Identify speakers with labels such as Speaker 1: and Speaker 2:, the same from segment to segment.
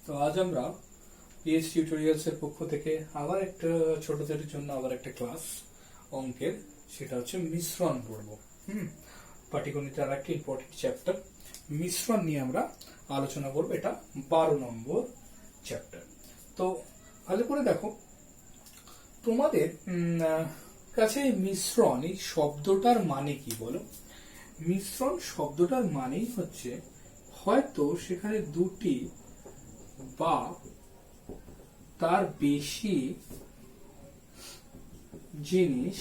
Speaker 1: তো আজ আমরা পিএইচ টিউটোরিয়ালস এর পক্ষ থেকে আবার একটা ছোটদের জন্য আবার একটা ক্লাস অঙ্কের, সেটা হচ্ছে মিশ্রণ পড়ব। পাটিগণিতের একটা ইম্পর্টেন্ট চ্যাপ্টার মিশ্রণ নিয়ে আমরা আলোচনা করব। এটা 12 নম্বর চ্যাপ্টার। তো ভালো করে দেখো, তোমাদের কাছে মিশ্রণ এই শব্দটার মানে কি বলো? মিশ্রণ শব্দটার মানেই হচ্ছে হয়তো সেখানে দুটি বা তার বেশি জিনিস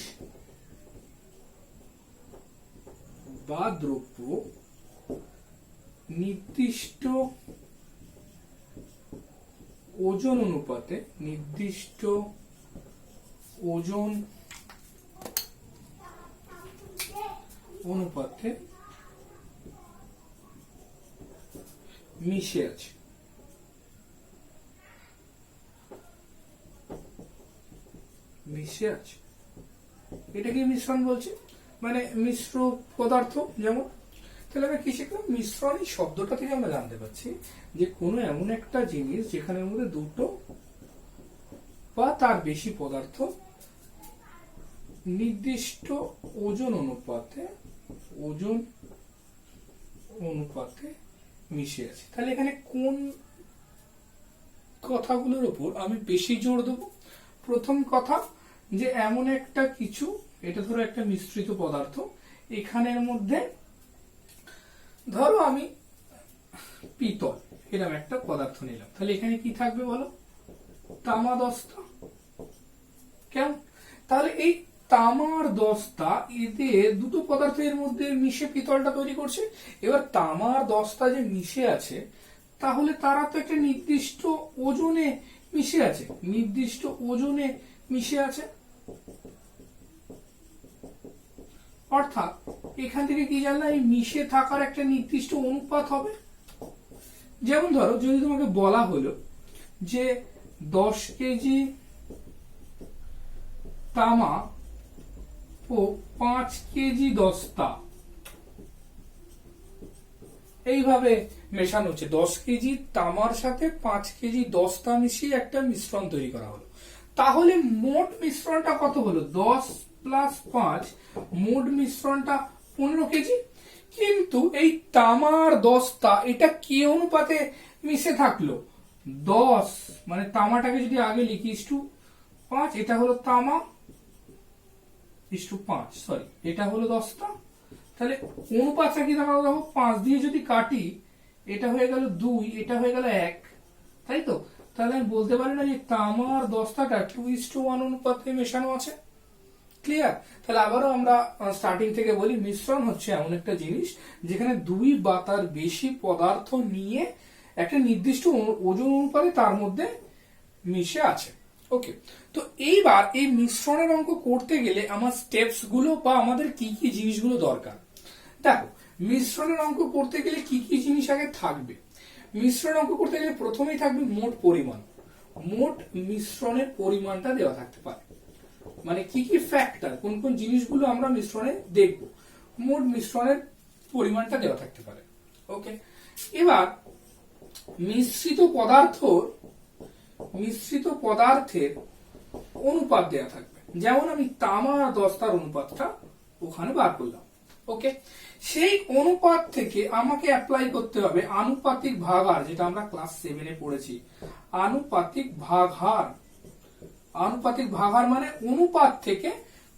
Speaker 1: বা দ্রব্য নির্দিষ্ট ওজন অনুপাতে মিশে আছে। এটাকে মিশ্রণ বলছে, মানে মিশ্র পদার্থ। যেমন তাহলে আমরা কি শিখলাম? মিশ্রণ এই শব্দটা থেকে আমরা জানতে পারছি যে কোনো এমন একটা জিনিস যেখানের মধ্যে দুটো বা তার বেশি পদার্থ নির্দিষ্ট ওজন অনুপাতে মিশে আছে। তাহলে এখানে কোন কথাগুলোর উপর আমি বেশি জোর দেবো? প্রথম কথা, যে এমন একটা কিছু, এটা ধরো একটা মিশ্রিত পদার্থ, এখানের মধ্যে ধরো আমি পিতল এরকম একটা পদার্থ নিলাম, তাহলে এখানে কি থাকবে বলো? তামা দস্তা। কেমন? তাহলে এই তামার দস্তা, এদের দুটো পদার্থ এর মধ্যে মিশে পিতলটা তৈরি করছে। এবার তামার দস্তা যে মিশে আছে, তাহলে তারা তো একটা নির্দিষ্ট ওজনে মিশে আছে। অর্থাৎ এখান থেকে কি জানলাম? এই মিশে থাকার একটা নির্দিষ্ট অনুপাত হবে। যেমন ধরো, যদি তোমাকে বলা হলো যে 10 কেজি তামা ও 5 কেজি দস্তা এইভাবে মেশানো হচ্ছে, 10 কেজি তামার সাথে 5 কেজি দস্তা মিশিয়ে একটা মিশ্রণ তৈরি করা হলো। তাহলে মোট মিশ্রণটা কত হলো? 10 প্লাস 5, মোট মিশ্রণটা 15 কেজি। কিন্তু এই তামার দস্তা এটা কি অনুপাতে মিশে থাকলো? 10, মানে তামাটাকে যদি আগে লিখি *5, এটা হলো তামা *5, সরি, এটা হলো দস্তা। তাহলে অনুপাতটা কি দাঁড়ালো? দেখো, 5 দিয়ে যদি কাটি, এটা হয়ে গেল 2, এটা হয়ে গেল 1, তাই তো? তাহলে আমি বলতে পারি না যে তামার দস্তাটা 2:1 অনুপাতে মেশানো আছে। ক্লিয়ার? তাহলে আবারও আমরা স্টার্টিং থেকে বলি, মিশ্রণ হচ্ছে এমন একটা জিনিস যেখানে দুই বা তার বেশি পদার্থ নিয়ে একটা নির্দিষ্ট ওজন অনুপাতে তার মধ্যে মিশে আছে। ওকে, তো এইবার এই মিশ্রণের অঙ্ক করতে গেলে আমার স্টেপস গুলো বা আমাদের কি কি জিনিসগুলো দরকার। দেখো, মিশ্রণের অঙ্ক করতে গেলে কি কি জিনিস আগে থাকবে? মিশ্রণ অঙ্ক করতে গেলে প্রথমেই থাকবে মোট পরিমাণ। মোট মিশ্রণের পরিমাণটা দেওয়া থাকতে পারে, মানে কি কি ফ্যাক্টর, কোন কোন জিনিসগুলো আমরা মিশ্রণে দেখব, মোট মিশ্রণের পরিমাণটা দেওয়া থাকতে পারে। ওকে, এবার মিশ্রিত পদার্থের অনুপাত দেওয়া থাকবে। যেমন আমি তামা আর দস্তার অনুপাতটা ওখানে বার করলাম। ওকে, সেই অনুপাত থেকে আমাকে অ্যাপ্লাই করতে হবে আনুপাতিক ভাগার, যেটা আমরা ক্লাস 7-এ পড়েছি। আনুপাতিক ভাগার মানে অনুপাত থেকে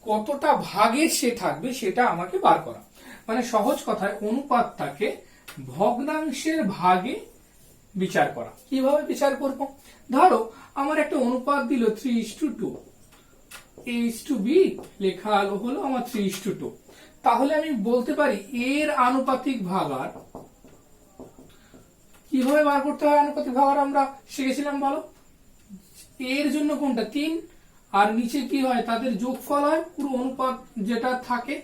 Speaker 1: কতটা ভাগে সে থাকবে সেটা আমাকে বার করা। মানে সহজ কথায় অনুপাতটাকে ভগ্নাংশের ভাগে বিচার করা। কিভাবে বিচার করব? ধরো আমার একটা অনুপাত দিল 3:2, A:B লেখা হলো আমার 3:2। তাহলে আমি বলতে পারি এর আনুপাতিক ভাগার কিভাবে বার করতে হয়? আনুপাতিক ভাগার আমরা শিখেছিলাম, বলো। এর জন্য কোনটা? 3, আর নিচে কি হয়? তাদের যোগফল হয়, পুরো অনুপাত যেটা থাকে।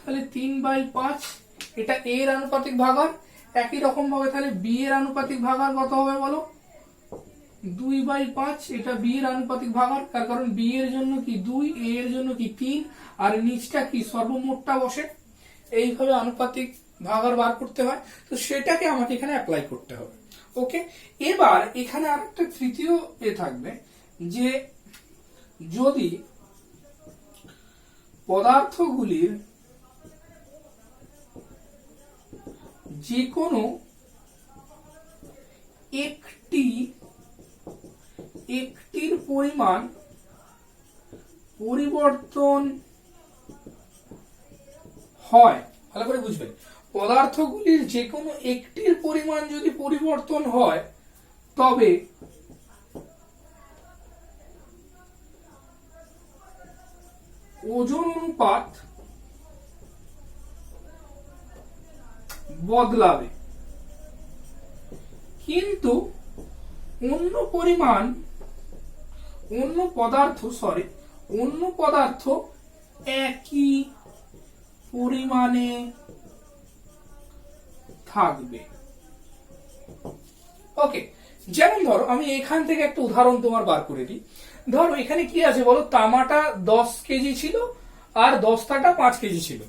Speaker 1: তাহলে 3/5 এটা এর আনুপাতিক ভাগার। একই রকম ভাবে তাহলে বি এর আনুপাতিক ভাগার কত হবে বলো? 2/5 এটা বি এর আনুপাতিক ভাগার, তার কারণ বি এর জন্য কি 2, এ এর জন্য কি 3, আর নিচটা কি সর্বমোটটা বসে। এইভাবে আনুপাতিক ভাগার বার করতে হয়, তো সেটাকে আমাকে এখানে অ্যাপ্লাই করতে হবে। ওকে, এবার এখানে আর একটা তৃতীয় থাকবে, যে যদি পদার্থগুলির যে কোনো একটির পরিমাণ পরিবর্তন হয়, ভালো করে বুঝবেন, পদার্থগুলির যে কোনো একটির পরিমাণ যদি পরিবর্তন হয় তবে ওজন অনুপাত বদলাবে, কিন্তু অন্য পদার্থ একই পরিমাণে থাকবে। ওকে, যেমন ধরো আমি এখান থেকে একটা উদাহরণ তোমার বার করে দিই। ধরো এখানে কি আছে বলো, তামাটা 10 কেজি ছিল আর দস্তাটা 5 কেজি ছিল,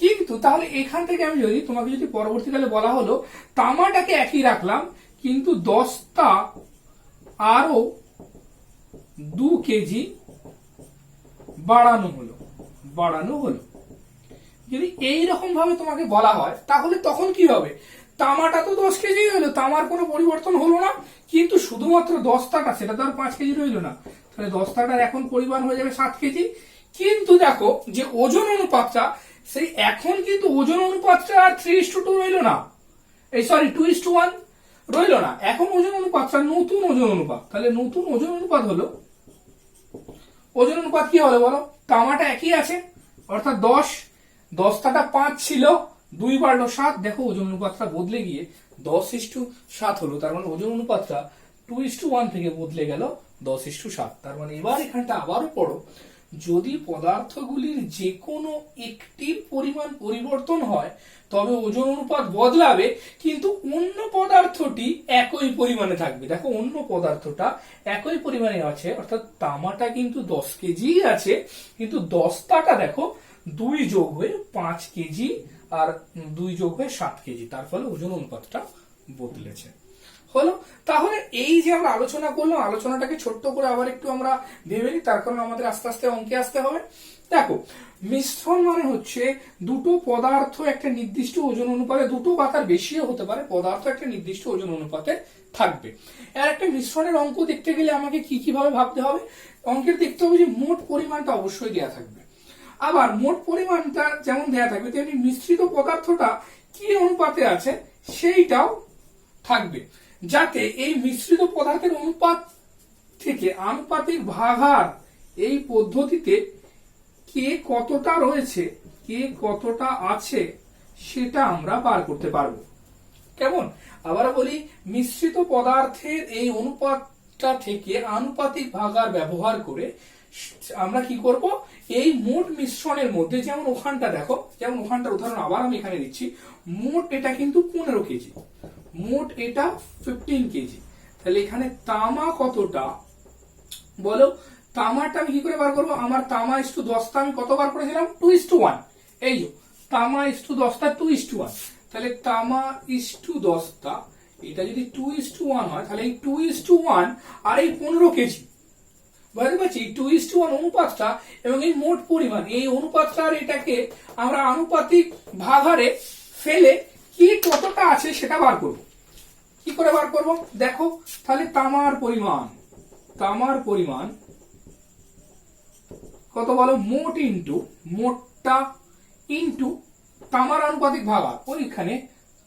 Speaker 1: কিন্তু তাহলে এখান থেকে আমি তোমাকে যদি পরবর্তীকালে বলা হলো তামাটাকে একই রাখলাম কিন্তু দস্তা আরো 2 কেজি বাড়ানো হলো, যদি এইরকম ভাবে তোমাকে বলা হয় তাহলে তখন কি হবে, তামাটা তো 10 কেজি হলো, তামার কোনো পরিবর্তন হলো না, কিন্তু শুধুমাত্র দস্তাটা, সেটা তো আর 5 কেজি রইলো না, তাহলে দস্তাটার এখন পরিমাণ হয়ে যাবে 7 কেজি। কিন্তু দেখো যে ওজন অনুপাতটা, সেই এখন কিন্তু ওজন অনুপাতটা আর 3:2 রইলো না, 2:1 রইলো না, এখন ওজন অনুপাতটা নতুন ওজন অনুপাত। তাহলে নতুন ওজন অনুপাত হলো, ওজন অনুপাত কি হলো বলো, তামাটা একই আছে অর্থাৎ 10, দস্তাটা 5 ছিল, 2 বাড়লো 7, দেখো ওজন অনুপাতটা বদলে গিয়ে 10:7 হলো, তার মানে ওজন অনুপাতটা 2:1 থেকে বদলে গেল 10:7। তার মানে এবার এখানটা আবারও পড়ো, যদি পদার্থগুলির যে কোনো একটির পরিমাণ পরিবর্তন হয় তবে ওজন অনুপাত বদলাবে, কিন্তু অন্য পদার্থটি একই পরিমাণে থাকবে। দেখো অন্য পদার্থটা একই পরিমাণে আছে, অর্থাৎ তামাটা কিন্তু 10 কেজি আছে, কিন্তু দস্তাটা দেখো 2 যোগ হয়ে 5 কেজি আর 2 যোগ হয়ে 7 কেজি, তার ফলে ওজন অনুপাতটা বদলেছে। হলো, তাহলে এই যে আমরা আলোচনা করলাম, আলোচনাটাকে ছোট্ট করে আবার একটু আমরা ভেবে নিই, তার কারণ আমাদের আস্তে আস্তে অঙ্কে আসতে হবে। দেখো মিশ্রণ মানে হচ্ছে দুটো পদার্থ একটা নির্দিষ্ট ওজন অনুপাতে, দুটো বা তার বেশিও হতে পারে, পদার্থ একটা নির্দিষ্ট ওজন অনুপাতে থাকবে। আর একটা মিশ্রণের অঙ্ক দেখতে গেলে আমাকে কি কিভাবে ভাবতে হবে, অঙ্কের দেখতে হবে যে মোট পরিমাণটা অবশ্যই দেওয়া থাকবে, আবার মোট পরিমাণটা যেমন দেওয়া থাকবে তেমনি মিশ্রিত পদার্থটা কি অনুপাতে আছে সেইটাও থাকবে, যাতে এই মিশ্রিত পদার্থের অনুপাত থেকে আনুপাতিক ভাগার এই পদ্ধতিতে কে কতটা রয়েছে, কে কতটা আছে সেটা আমরা বার করতে পারবো। কেমন, আবার বলি, মিশ্রিত পদার্থের এই অনুপাতটা থেকে আনুপাতিক ভাগার ব্যবহার করে আমরা কি করব, এই মোট মিশ্রণের মধ্যে, যেমন ওখানটা দেখো, যেমন ওখানটার উদাহরণ আবার আমি এখানে দিচ্ছি, মোট এটা কিন্তু 15 কেজি, মোট এটা 15 কেজি, তাহলে এখানে তামা কতটা বলো, তামাটা আমি কি করে বার করবো, আমার তামা ইস্টু দস্তা আমি কত বার করেছিলাম, 2:1, এই যে তামা ইস্টু দস্তা 2:1, তাহলে তামা ইস্টু দস্তা এটা যদি 2:1 হয়, তাহলে এই 2:1 আর এই 15 কেজি, বুঝতে পারছি 2:1 অনুপাতটা এবং এই মোট পরিমাণ, এই অনুপাতটা আর এটাকে আমরা আনুপাতিক ভাগারে ফেলে কি কতটা আছে সেটা বার করব। কি করে বার করব, দেখো তাহলে তামার পরিমাণ কত বলো, মোট ইন্টু মোটটা ইন্টু তামার আনুপাতিক ভাগার, ওইখানে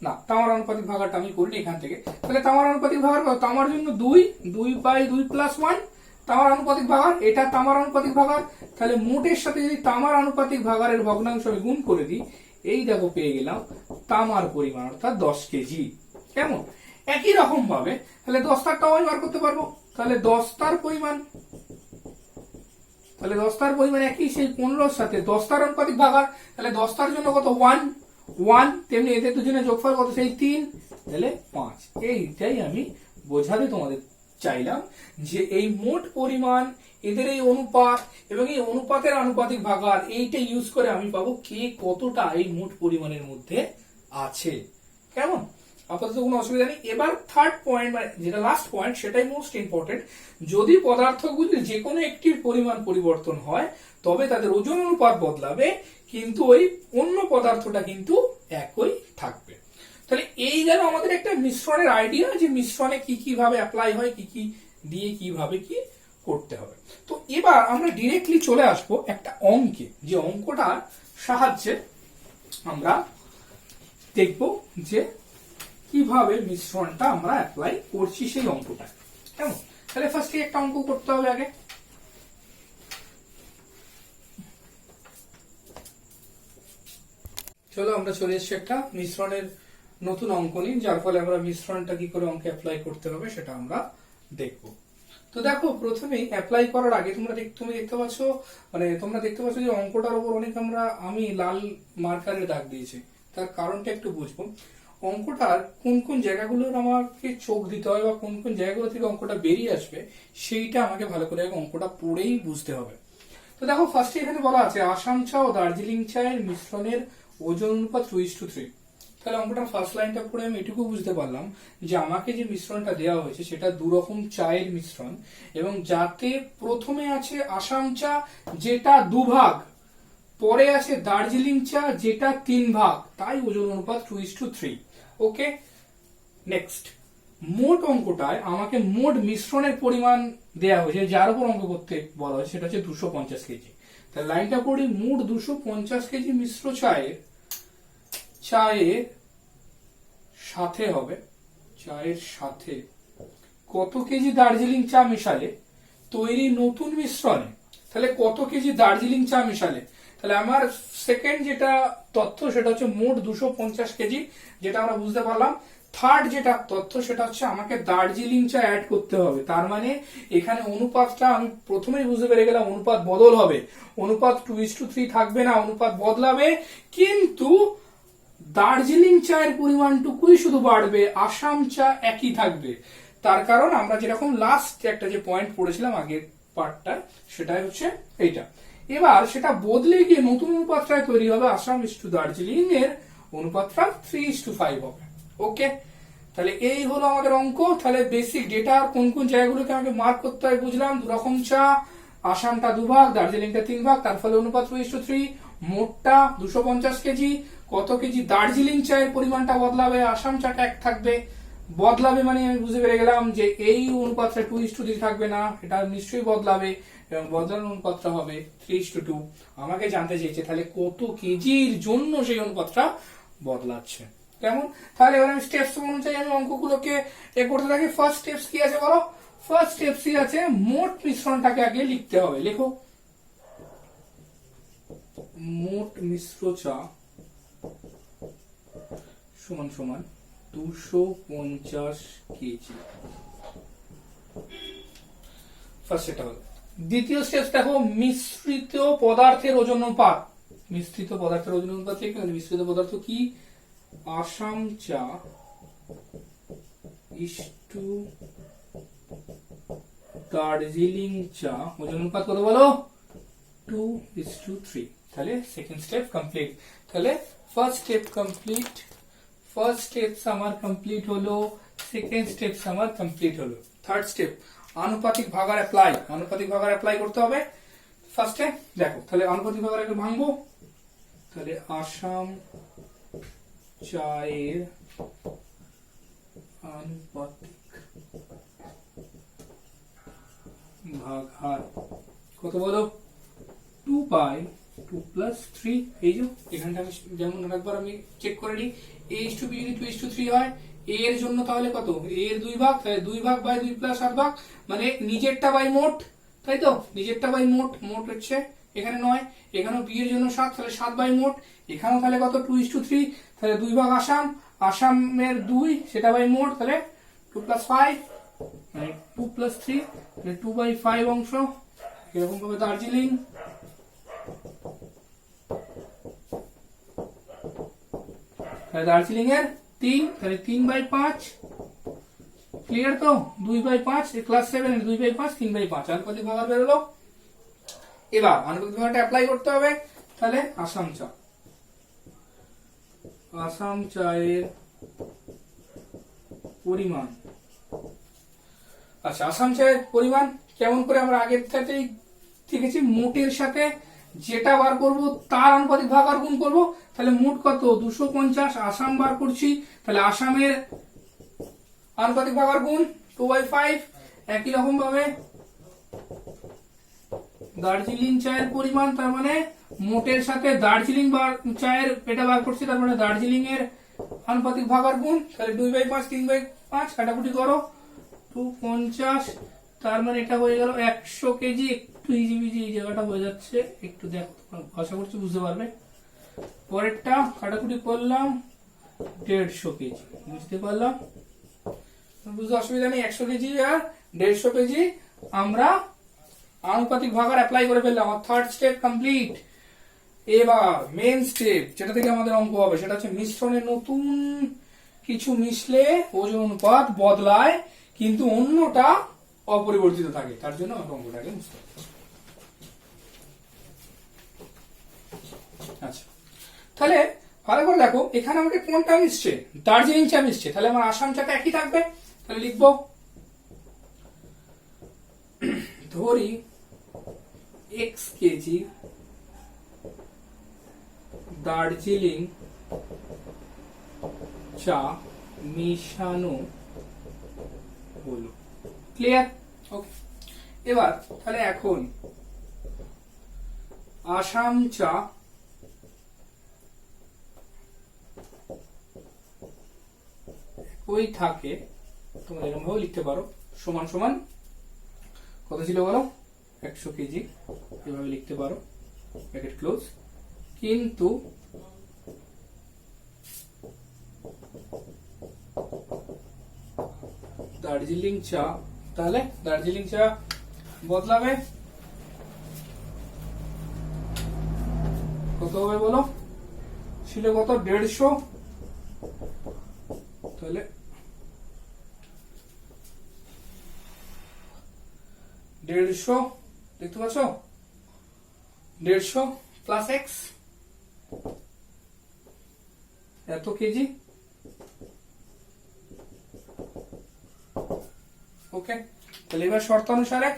Speaker 1: না তামার আনুপাতিক ভাগারটা আমি করিনি এখান থেকে, তাহলে তামার আনুপাতিক ভাগার কত, তামার জন্য 2/2 + 1, তামার আনুপাতিক ভাগার, এটা তামার আনুপাতিক ভাগার, তাহলে মোটের সাথে যদি তামার আনুপাতিক ভাগারের ভগ্নাংশ আমি গুণ করে দিই, এই দেখো পেয়ে গেলাম তামার পরিমাণ অর্থাৎ 10 কেজি। কেমন, একই রকম ভাবে তাহলে দস্তারটাও আমি বার করতে পারবো, তাহলে দস্তার পরিমাণ একই, সেই 15 সাথে দস্তার আনুপাতিক ভাগার, তাহলে দস্তার জন্য কত 1, তেমনি এদের দুজনের যোগফল কত, সেই 3, তাহলে 5। এইটাই আমি বোঝাতে তোমাদের চাইলাম যে এই মোট পরিমাণ, এদের এই অনুপাত এবং এই অনুপাতের আনুপাতিক ভাগার, এইটা ইউজ করে আমি পাবো কে কতটা এই মোট পরিমাণের মধ্যে আছে। কেমন? আপাতত কোনো অসুবিধা নেই। এবার থার্ড পয়েন্ট, মানে যেটা লাস্ট পয়েন্ট, সেটাই মোস্ট ইম্পর্টেন্ট। যদি পদার্থগুলির যে কোনো একটির পরিমাণ পরিবর্তন হয় তবে তাদের ওজন অনুপাত বদলাবে, কিন্তু ওই অন্য পদার্থটা কিন্তু একই থাকবে। তাহলে এই গেল আমাদের একটা মিশ্রণের আইডিয়া, যে মিশ্রণে কি কিভাবে অ্যাপ্লাই হয়, কি কি দিয়ে কিভাবে কি করতে হবে। তো এবার আমরা ডিরেক্টলি চলে আসবো একটা অঙ্কে, যে অঙ্কটার সাহায্যে আমরা দেখব যে কিভাবে মিশ্রণটা আমরা অ্যাপ্লাই করছি সেই অঙ্কটা। কেমন? তাহলে ফার্স্টে একটা অঙ্ক করতে হবে আগে। চলো আমরা চলে এসেছি একটা মিশ্রণের নতুন অঙ্ক নিয়ে, যার ফলে আমরা মিশ্রণটা কি করে অঙ্কে অ্যাপ্লাই করতে হবে সেটা আমরা দেখব। তো দেখো, প্রথমেই অ্যাপ্লাই করার আগে তুমি দেখতে পাচ্ছ, মানে তোমরা দেখতে পাচ্ছ যে অঙ্কটার উপর অনেক আমি লাল মার্কারের দাগ দিয়েছি। তার কারণটা একটু বুঝবো। অঙ্কটার কোন কোন জায়গাগুলোর আমাকে চোখ দিতে হবে বা কোন কোন জায়গাগুলো থেকে অঙ্কটা বেরিয়ে আসবে, সেইটা আমাকে ভালো করে অঙ্কটা পড়েই বুঝতে হবে। তো দেখো, ফার্স্টে এখানে বলা আছে আসাম চা ও দার্জিলিং চায়ের মিশ্রণের ওজন অনুপাত 2:3। তাহলে অঙ্কটার ফার্স্ট লাইনটা পড়ে আমি এটুকু বুঝতে পারলাম যে আমাকে যে মিশ্রণটা দেওয়া হয়েছে সেটা দুরকম চায়ের মিশ্রণ, এবং যাতে প্রথমে আছে আসাম চা যেটা 2 ভাগ, পরে আছে দার্জিলিং চা যেটা 3 ভাগ, তাই ওজন অনুপাত 2:3। ওকে, নেক্সট। মোট অঙ্কটায় আমাকে মোট মিশ্রণের পরিমাণ দেওয়া হয়েছে, যার উপর অঙ্ক করতে বলা হয়েছে সেটা হচ্ছে 250 কেজি। তাহলে লাইনটা পড়ি, মোট 250 কেজি মিশ্র চায়ের সাথে হবে, চায়ের সাথে কত কেজি দার্জিলিং চা মেশালে তৈরি নতুন মিশ্রণে। তাহলে কত কেজি দার্জিলিং চা মেশালে, তাহলে আমার সেকেন্ড যেটা তথ্য সেটা হচ্ছে মোট 250 কেজি, যেটা আমরা বুঝতে পারলাম। থার্ড যেটা তথ্য সেটা হচ্ছে আমাকে দার্জিলিং চা অ্যাড করতে হবে। তার মানে এখানে অনুপাতটা আমি প্রথমেই বুঝতে পেরে গেলাম, অনুপাত বদল হবে, অনুপাত 2:3 থাকবে না, অনুপাত বদলাবে, কিন্তু দার্জিলিং চায়ের পরিমাণটুকুই শুধু বাড়বে, আসাম চা একই থাকবে। তার কারণ আমরা যেরকম লাস্ট একটা যে পয়েন্ট পড়েছিলাম আগের পার্টটা, সেটাই হচ্ছে এইটা। এবার সেটা বদলে গিয়ে নতুন অনুপাতটায় তৈরি হবে, আসাম ইস্টু দার্জিলিং এর অনুপাতটা 3:5 হবে। ওকে, তাহলে এই হলো আমাদের অঙ্ক। তাহলে বেসিক ডেটা কোন কোন জায়গাগুলোকে আমাকে মার্ক করতে হয় বুঝলাম। দুরকম চা, আসামটা 2 ভাগ, দার্জিলিংটা 3 ভাগ, তার ফলে অনুপাত 3:3। মোটটা 250 কেজি, কত কেজি দার্জিলিং চায়ের পরিমাণটা বদলাবে, আসাম চাটা এক থাকবে। বদলাবে মানে আমি বুঝে পেরে গেলাম যে এই অনুপাতটা 2:3 থাকবে না, এটা নিশ্চয়ই বদলাবে, এবং বদলানোর অনুপাতটা হবে 3:2। আমাকে জানতে চেয়েছে তাহলে কত কেজির জন্য সেই অনুপাতটা বদলাচ্ছে। কেমন? তাহলে এবার আমি স্টেপস অনুযায়ী আমি অঙ্কগুলোকে করতে থাকি। ফার্স্ট স্টেপস কি আছে বলো? ফার্স্ট স্টেপসই আছে মোট মিশ্রণটাকে আগে লিখতে হবে। লেখো, মোট মিশ্র চা সমান সমান 250 কেজি। ফার্স্ট এটা হলো। দ্বিতীয় স্টেপ দেখো, মিশ্রিত পদার্থের ওজন অনুপাত। মিশ্রিত পদার্থের ওজন অনুপাত লিখে, মিশ্রিত পদার্থ কি? আসাম চা ইস্টু দার্জিলিং চা, ওজন অনুপাত কত বলো? 2:3। তাহলে সেকেন্ড স্টেপ কমপ্লিট। তাহলে first step complete, first steps আমার কমপ্লিট হলো, সেকেন্ড স্টেপস আমার কমপ্লিট হলো। থার্ড স্টেপ আনুপাতিক ভাগার অ্যাপ্লাই। আনুপাতিক ভাগার অ্যাপ্লাই করতে হবে ফার্স্টে। দেখো, তাহলে আনুপাতিক ভাগার একটু ভাঙবো। তাহলে আসাম চায়ের আনুপাতিক ভাগার কত বলো? 2/2+3। এই যে এখানটা আমি যেমন একবার আমি চেক করে নিই, a:b যদি 2:3 হয়, a এর জন্য তাহলে কত? a এর 2 ভাগ, তাহলে 2 ভাগ বাই 2 প্লাস 8 ভাগ, মানে নিজেরটা বাই মোট, তাই তো? নিজেরটা বাই মোট, মোট হচ্ছে এখানে 9, এখানেও b এর জন্য 7, তাহলে 7 বাই মোট। এখানেও তাহলে কত? 2:3, তাহলে 2 ভাগ আসাম, আসামের 2 সেটা বাই মোট, তাহলে 2 + 5 মানে 2 + 3, তাহলে 2/5 অংশ। এরকম ভাবে দার্জিলিং, দার্জিলিং এর 3, তাহলে 3/5। ক্লিয়ার তো? 2/5 ক্লাস 7 এর 2/5, 3/5 আনুপাতিক ভাগার বেরোলো। এবার আনুপাতিক ভাগাটা অ্যাপ্লাই করতে হবে। তাহলে আসাম চা, আসাম চায়ের পরিমাণ। আচ্ছা, আসাম চায়ের পরিমাণ কেমন করে আমরা আগের থেকেই শিখেছি, মোটের সাথে যেটা বার করব তার আনুপাতিক ভাগ আর গুণ করব। তাহলে মোট কত 250, আসাম বার করছি, তাহলে আসামের আনুপাতিক ভাগ আর গুণ 2/5। একই রকম ভাবে দার্জিলিং চায়ের পরিমাণ, তার মানে মোটের সাথে দার্জিলিং চায়ের এটা বার করছি, তার মানে দার্জিলিং এর আনুপাতিক ভাগ আর গুণ। তাহলে 2/5 3/5 কাটাকুটি করো, 250, তার মানে এটা হয়ে গেল 100 কেজি। একটু ইজিবিজি এই জায়গাটা হয়ে যাচ্ছে, একটু দেখো, আশা করছি বুঝতে পারবে। পরেরটা কাটাকুটি করলাম 150 কেজি, বুঝতে পারলাম, বুঝতে অসুবিধা নেই। 100 কেজি আর 150 কেজি আমরা আনুপাতিক ভাগার অ্যাপ্লাই করে ফেললাম। আর থার্ড স্টেপ কমপ্লিট। এবার মেন স্টেপ, যেটা থেকে আমাদের অঙ্ক হবে, সেটা হচ্ছে মিশ্রণে নতুন কিছু মিশলে ওজন অনুপাত বদলায় কিন্তু অন্যটা অপরিবর্তিত থাকে, তার জন্য অঙ্কটাকে বুঝতে হবে। আচ্ছা, তাহলে ভালো করে দেখো, এখানে আমাকে কোনটা মিশছে, দার্জিলিং চা মিশছে, তাহলে আমার আসাম চাটা একই থাকবে। তাহলে লিখবো, ধরি x কেজি দার্জিলিং চা মিশানো হলো। ক্লিয়ার? ওকে। এবার তাহলে এখন আসাম চা ওই থাকে, তোমরা এরকম ভাবে লিখতে পারো, সমান সমান কত ছিল বলো, 100 কেজি, এভাবে লিখতে পারো, ব্র্যাকেট ক্লোজ। কিন্তু দার্জিলিং চা, তাহলে দার্জিলিং চা বদলাবে, কত হবে বলো, ছিল কত 150, তাহলে 150 দেখতে পাচ্ছ, 150 প্লাস x এত কেজি। ওকে, তাহলে এবার শর্ত অনুসারে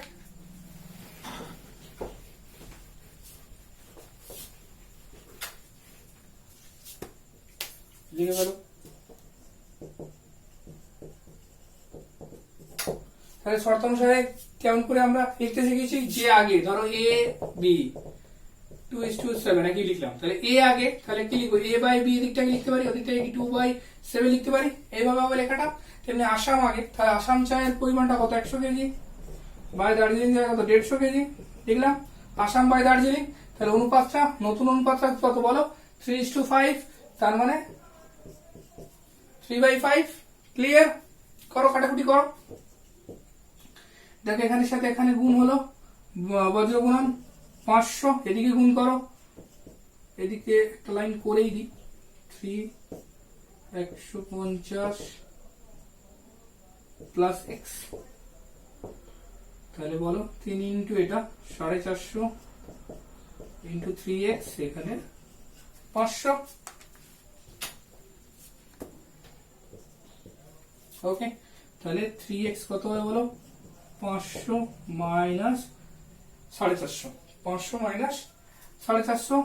Speaker 1: লিখে ফেলো। তাহলে শর্ত অনুসারে কেমন করে আমরা লিখতে শিখেছি, যে আগে ধরো a b 2:7 একই লিখলাম, তাহলে a আগে, তাহলে কি লিখবো, a বাই b দিকটাকে লিখতে পারি, ওদিকটাকে 2/7 লিখতে পারি, এইভাবে হবে লেখাটা। তেমনি আসাম আগে, তাহলে আসাম চায়ের পরিমাণটা কত 100 কেজি, বাই দার্জিলিং চায়ের কত 150 কেজি লিখলাম, আসাম বাই দার্জিলিং। তাহলে অনুপাতটা, নতুন অনুপাতটা কত বলো, 3:5, তার মানে 3/5। ক্লিয়ার? করো, কাটাকুটি করো। দেখো এখানের সাথে এখানে গুণ হলো, বজ্র গুণন 500, এদিকে গুণ করো, এদিকে একটা লাইন করেই দিই, 150 প্লাস x, তাহলে বলো 3 ইন্টু এটা 450 ইন্টু 3x, এখানে 500। ওকে, তাহলে 3x কত হবে বলো, 500 মাইনাস 450, 500 মাইনাস 450।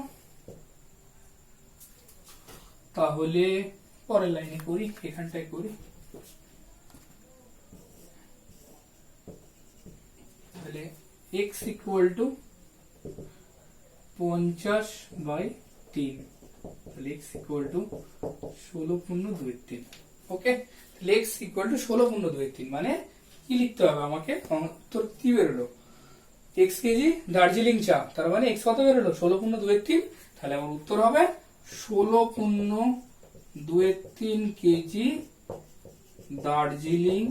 Speaker 1: তাহলে পরের লাইনে করি, এখানটায় করি, তাহলে x ইকুয়াল টু 50/3, তাহলে x ইকুয়াল টু 16.23। ওকে, তাহলে x ইকুয়াল টু 16.23 মানে কি লিখতে হবে আমাকে, উত্তর কি বেরোলো, x কেজি দার্জিলিং চা, তার মানে x কত বেরোলো 16.23, তাহলে আমার উত্তর হবে 16.23 কেজি দার্জিলিং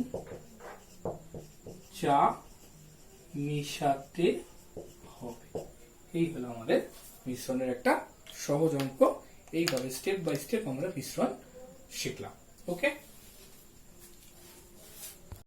Speaker 1: চা মিশাতে হবে। এই হলো আমাদের মিশ্রণের একটা সহজ অঙ্ক। এইভাবে স্টেপ বাই স্টেপ আমরা মিশ্রণ শিখলাম। ওকে।